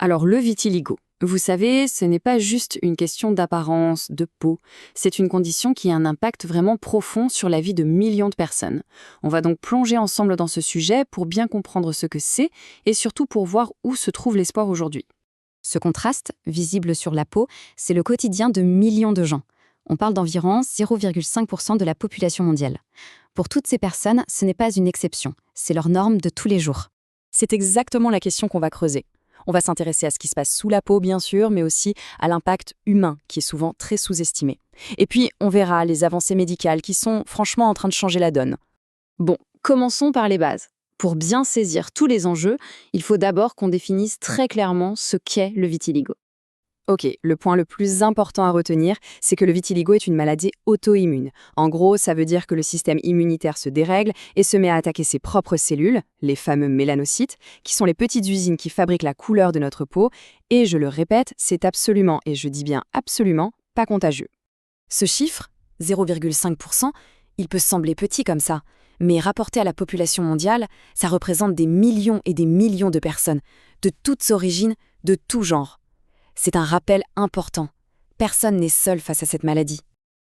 Alors le vitiligo, vous savez, ce n'est pas juste une question d'apparence, de peau, c'est une condition qui a un impact vraiment profond sur la vie de millions de personnes. On va donc plonger ensemble dans ce sujet pour bien comprendre ce que c'est et surtout pour voir où se trouve l'espoir aujourd'hui. Ce contraste, visible sur la peau, c'est le quotidien de millions de gens. On parle d'environ 0,5% de la population mondiale. Pour toutes ces personnes, ce n'est pas une exception, c'est leur norme de tous les jours. C'est exactement la question qu'on va creuser. On va s'intéresser à ce qui se passe sous la peau, bien sûr, mais aussi à l'impact humain, qui est souvent très sous-estimé. Et puis, on verra les avancées médicales qui sont franchement en train de changer la donne. Bon, commençons par les bases. Pour bien saisir tous les enjeux, il faut d'abord qu'on définisse très clairement ce qu'est le vitiligo. Ok, le point le plus important à retenir, c'est que le vitiligo est une maladie auto-immune. En gros, ça veut dire que le système immunitaire se dérègle et se met à attaquer ses propres cellules, les fameux mélanocytes, qui sont les petites usines qui fabriquent la couleur de notre peau. Et je le répète, c'est absolument, et je dis bien absolument, pas contagieux. Ce chiffre, 0,5%, il peut sembler petit comme ça, mais rapporté à la population mondiale, ça représente des millions et des millions de personnes, de toutes origines, de tout genre. C'est un rappel important. Personne n'est seul face à cette maladie.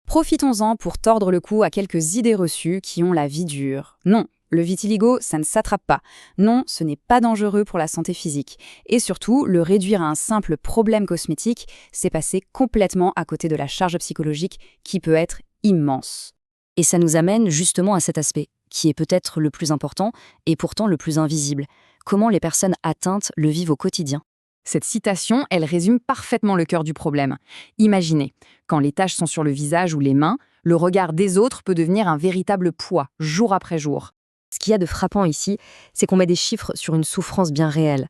Profitons-en pour tordre le cou à quelques idées reçues qui ont la vie dure. Non, le vitiligo, ça ne s'attrape pas. Non, ce n'est pas dangereux pour la santé physique. Et surtout, le réduire à un simple problème cosmétique, c'est passer complètement à côté de la charge psychologique qui peut être immense. Et ça nous amène justement à cet aspect, qui est peut-être le plus important et pourtant le plus invisible. Comment les personnes atteintes le vivent au quotidien. Cette citation, elle résume parfaitement le cœur du problème. Imaginez, quand les taches sont sur le visage ou les mains, le regard des autres peut devenir un véritable poids, jour après jour. Ce qu'il y a de frappant ici, c'est qu'on met des chiffres sur une souffrance bien réelle.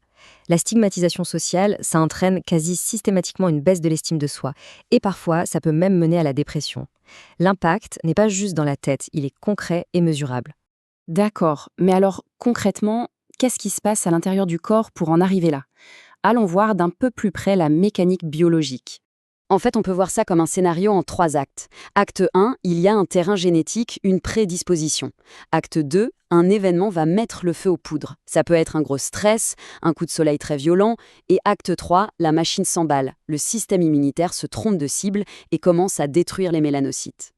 La stigmatisation sociale, ça entraîne quasi systématiquement une baisse de l'estime de soi. Et parfois, ça peut même mener à la dépression. L'impact n'est pas juste dans la tête, il est concret et mesurable. D'accord, mais alors concrètement, qu'est-ce qui se passe à l'intérieur du corps pour en arriver là ? Allons voir d'un peu plus près la mécanique biologique. En fait, on peut voir ça comme un scénario en 3 actes. Acte 1, il y a un terrain génétique, une prédisposition. Acte 2, un événement va mettre le feu aux poudres. Ça peut être un gros stress, un coup de soleil très violent. Et acte 3, la machine s'emballe. Le système immunitaire se trompe de cible et commence à détruire les mélanocytes.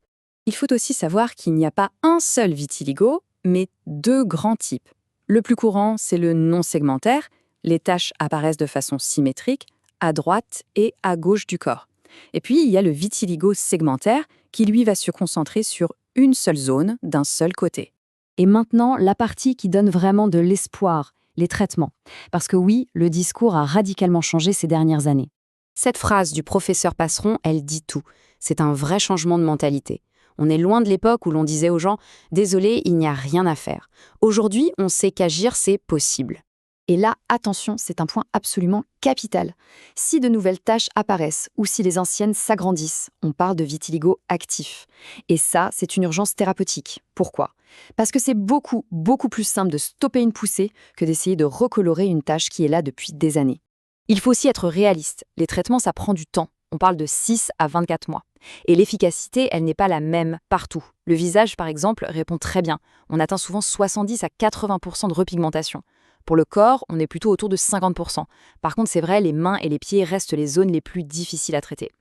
Il faut aussi savoir qu'il n'y a pas un seul vitiligo, mais 2 grands types. Le plus courant, c'est le non segmentaire. Les taches apparaissent de façon symétrique, à droite et à gauche du corps. Et puis, il y a le vitiligo segmentaire, qui lui va se concentrer sur une seule zone, d'un seul côté. Et maintenant, la partie qui donne vraiment de l'espoir, les traitements. Parce que oui, le discours a radicalement changé ces dernières années. Cette phrase du professeur Passeron, elle dit tout. C'est un vrai changement de mentalité. On est loin de l'époque où l'on disait aux gens « Désolé, il n'y a rien à faire ». Aujourd'hui, on sait qu'agir, c'est possible. Et là, attention, c'est un point absolument capital. Si de nouvelles taches apparaissent ou si les anciennes s'agrandissent, on parle de vitiligo actif. Et ça, c'est une urgence thérapeutique. Pourquoi ? Parce que c'est beaucoup, beaucoup plus simple de stopper une poussée que d'essayer de recolorer une tache qui est là depuis des années. Il faut aussi être réaliste. Les traitements, ça prend du temps. On parle de 6 à 24 mois. Et l'efficacité, elle n'est pas la même partout. Le visage, par exemple, répond très bien. On atteint souvent 70 à 80% de repigmentation. Pour le corps, on est plutôt autour de 50%. Par contre, c'est vrai, les mains et les pieds restent les zones les plus difficiles à traiter.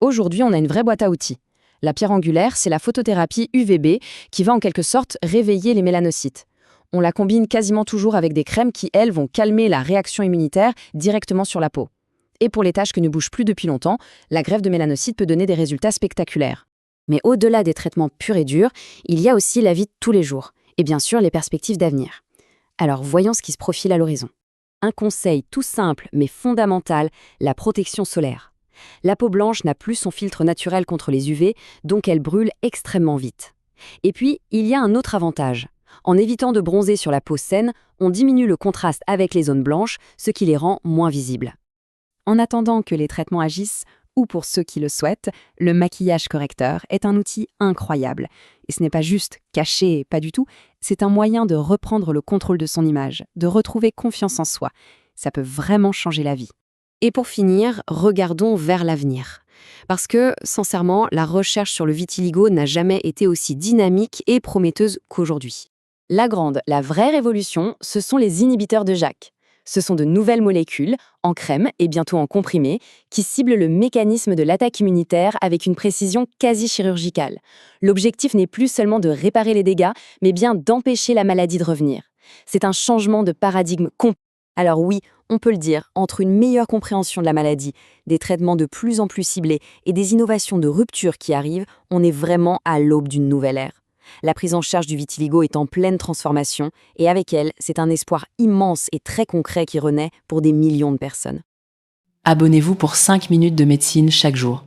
Aujourd'hui, on a une vraie boîte à outils. La pierre angulaire, c'est la photothérapie UVB qui va en quelque sorte réveiller les mélanocytes. On la combine quasiment toujours avec des crèmes qui, elles, vont calmer la réaction immunitaire directement sur la peau. Et pour les taches qui ne bougent plus depuis longtemps, la greffe de mélanocytes peut donner des résultats spectaculaires. Mais au-delà des traitements purs et durs, il y a aussi la vie de tous les jours. Et bien sûr, les perspectives d'avenir. Alors voyons ce qui se profile à l'horizon. Un conseil tout simple mais fondamental, la protection solaire. La peau blanche n'a plus son filtre naturel contre les UV, donc elle brûle extrêmement vite. Et puis, il y a un autre avantage. En évitant de bronzer sur la peau saine, on diminue le contraste avec les zones blanches, ce qui les rend moins visibles. En attendant que les traitements agissent, ou pour ceux qui le souhaitent, le maquillage correcteur est un outil incroyable. Et ce n'est pas juste caché, pas du tout, c'est un moyen de reprendre le contrôle de son image, de retrouver confiance en soi. Ça peut vraiment changer la vie. Et pour finir, regardons vers l'avenir. Parce que, sincèrement, la recherche sur le vitiligo n'a jamais été aussi dynamique et prometteuse qu'aujourd'hui. La vraie révolution, ce sont les inhibiteurs de JAK. Ce sont de nouvelles molécules, en crème et bientôt en comprimé, qui ciblent le mécanisme de l'attaque immunitaire avec une précision quasi chirurgicale. L'objectif n'est plus seulement de réparer les dégâts, mais bien d'empêcher la maladie de revenir. C'est un changement de paradigme complet. Alors oui, on peut le dire, entre une meilleure compréhension de la maladie, des traitements de plus en plus ciblés et des innovations de rupture qui arrivent, on est vraiment à l'aube d'une nouvelle ère. La prise en charge du vitiligo est en pleine transformation et avec elle, c'est un espoir immense et très concret qui renaît pour des millions de personnes. Abonnez-vous pour 5 minutes de médecine chaque jour.